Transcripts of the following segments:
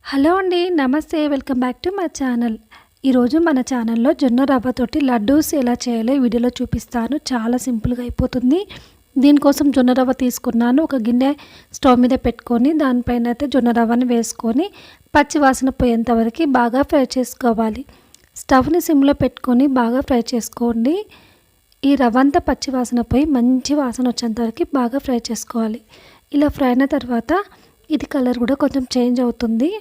Hello అండి. నమస్తే. Welcome back to my channel. ఈరోజు మన ఛానల్లో జొన్న రవ్వతోటి లడ్డూస్ ఎలా చేయాలో ఈ వీడియోలో చూపిస్తాను. చాలా సింపుల్గా అయిపోతుంది. దీనికోసం జొన్న రవ్వ తీసుకున్నాను. ఒక గిన్నె స్టవ్ మీద పెట్టుకొని దానిపైన అయితే జొన్న రవ్వని వేసుకొని పచ్చి వాసన పోయేంత వరకు బాగా ఫ్రై చేసుకోవాలి. స్టవ్ని సిమ్లో పెట్టుకొని బాగా ఫ్రై చేసుకోండి. ఈ రవ్వ అంతా పచ్చి వాసన పోయి మంచి వాసన వచ్చేంత వరకు బాగా ఫ్రై చేసుకోవాలి. ఇలా ఫ్రై అయిన తర్వాత ఇది కలర్ కూడా కొంచెం చేంజ్ అవుతుంది.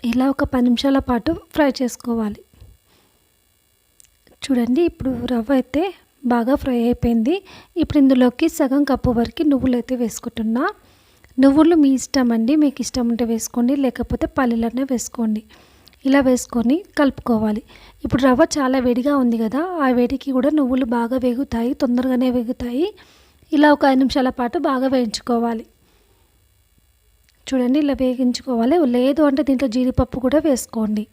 ఇలా ఒక 10 నిమిషాల పాటు ఫ్రై చేసుకోవాలి. చూడండి, ఇప్పుడు రవ్వ అయితే బాగా ఫ్రై అయిపోయింది. ఇప్పుడు ఇందులోకి సగం కప్పు వరకు నువ్వులు అయితే వేసుకుంటున్నా. నువ్వులు మీ ఇష్టం అండి, మీకు ఇష్టం ఉంటే వేసుకోండి, లేకపోతే పల్లీలనే వేసుకోండి. ఇలా వేసుకొని కలుపుకోవాలి. ఇప్పుడు రవ్వ చాలా వేడిగా ఉంది కదా, ఆ వేడికి కూడా నువ్వులు బాగా వేగుతాయి, తొందరగానే వేగుతాయి. ఇలా ఒక 5 నిమిషాల పాటు బాగా వేయించుకోవాలి. చూడండి, ఇలా వేగించుకోవాలి. లేదు అంటే దీంట్లో జీడిపప్పు కూడా వేసుకోండి.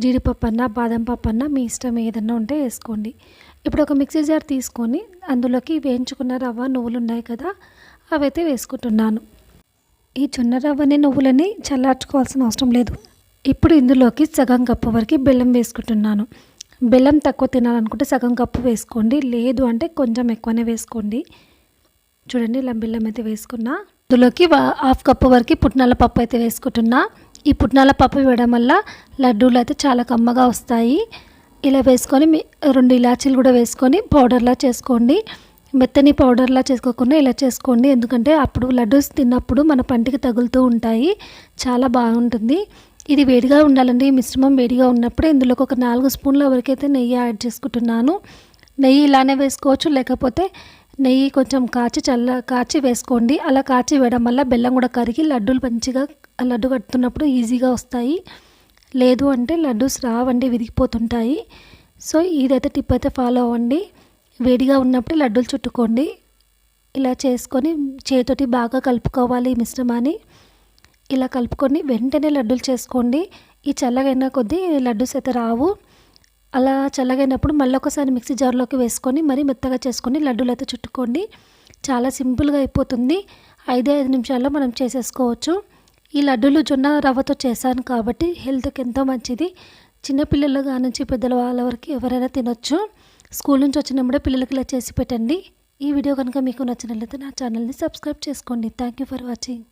జీడిపప్పు అన్నా బాదం పప్పు అన్నా మీ ఇష్టం ఏదన్నా ఉంటే వేసుకోండి. ఇప్పుడు ఒక మిక్సీ జార్ తీసుకొని అందులోకి వేయించుకున్న రవ్వ నువ్వులు ఉన్నాయి కదా, అవైతే వేసుకుంటున్నాను. ఈ జొన్న రవ్వని నువ్వులని చల్లార్చుకోవాల్సిన అవసరం లేదు. ఇప్పుడు ఇందులోకి సగం కప్పు వరకు బెల్లం వేసుకుంటున్నాను. బెల్లం తక్కువ తినాలనుకుంటే సగం కప్పు వేసుకోండి, లేదు అంటే కొంచెం ఎక్కువనే వేసుకోండి. చూడండి, ఇలా బెల్లం అయితే వేసుకున్నా. ఇందులోకి 1/2 కప్పు వరకు పుట్నాల పప్పు అయితే వేసుకుంటున్నా. ఈ పుట్నాల పప్పు వేయడం వల్ల లడ్డూలు అయితే చాలా కమ్మగా వస్తాయి. ఇలా వేసుకొని 2 ఇలాచీలు కూడా వేసుకొని పౌడర్లా చేసుకోండి. మెత్తని పౌడర్లా చేసుకోకుండా ఇలా చేసుకోండి, ఎందుకంటే అప్పుడు లడ్డూస్ తిన్నప్పుడు మన పంటికి తగులుతూ ఉంటాయి. చాలా బాగుంటుంది. ఇది వేడిగా ఉండాలండి. ఈ మిశ్రమం వేడిగా ఉన్నప్పుడే ఇందులోకి ఒక 4 స్పూన్ల వరకు అయితే నెయ్యి యాడ్ చేసుకుంటున్నాను. నెయ్యి ఇలానే వేసుకోవచ్చు, లేకపోతే నెయ్యి కొంచెం కాచి వేసుకోండి. అలా కాచి వేయడం వల్ల బెల్లం కూడా కరిగి లడ్డూలు మంచిగా లడ్డు కట్టుతున్నప్పుడు ఈజీగా వస్తాయి. లేదు అంటే లడ్డూస్ రావండి, విరిగిపోతుంటాయి. సో ఇదైతే టిప్ అయితే ఫాలో అవ్వండి. వేడిగా ఉన్నప్పుడు లడ్డూలు చుట్టుకోండి. ఇలా చేసుకొని చేతితోటి బాగా కలుపుకోవాలి ఈ మిశ్రమాన్ని. ఇలా కలుపుకొని వెంటనే లడ్డూలు చేసుకోండి. ఈ చల్లగైన కొద్దీ లడ్డూస్ అయితే రావు. అలా చల్లగైనప్పుడు మళ్ళీ ఒకసారి మిక్సీ జార్లోకి వేసుకొని మరీ మెత్తగా చేసుకొని లడ్డూలు అయితే చుట్టుకోండి. చాలా సింపుల్గా అయిపోతుంది. 5 నిమిషాల్లో మనం చేసేసుకోవచ్చు. ఈ లడ్డూలు జొన్న రవ్వతో చేశాను కాబట్టి హెల్త్కి ఎంతో మంచిది. చిన్నపిల్లలు కానుంచి పెద్దల వాళ్ళ వరకు ఎవరైనా తినొచ్చు. స్కూల్ నుంచి వచ్చినప్పుడే పిల్లలకి ఇలా చేసి పెట్టండి. ఈ వీడియో కనుక మీకు నచ్చినట్లయితే నా ఛానల్ని సబ్స్క్రైబ్ చేసుకోండి. Thank you for watching.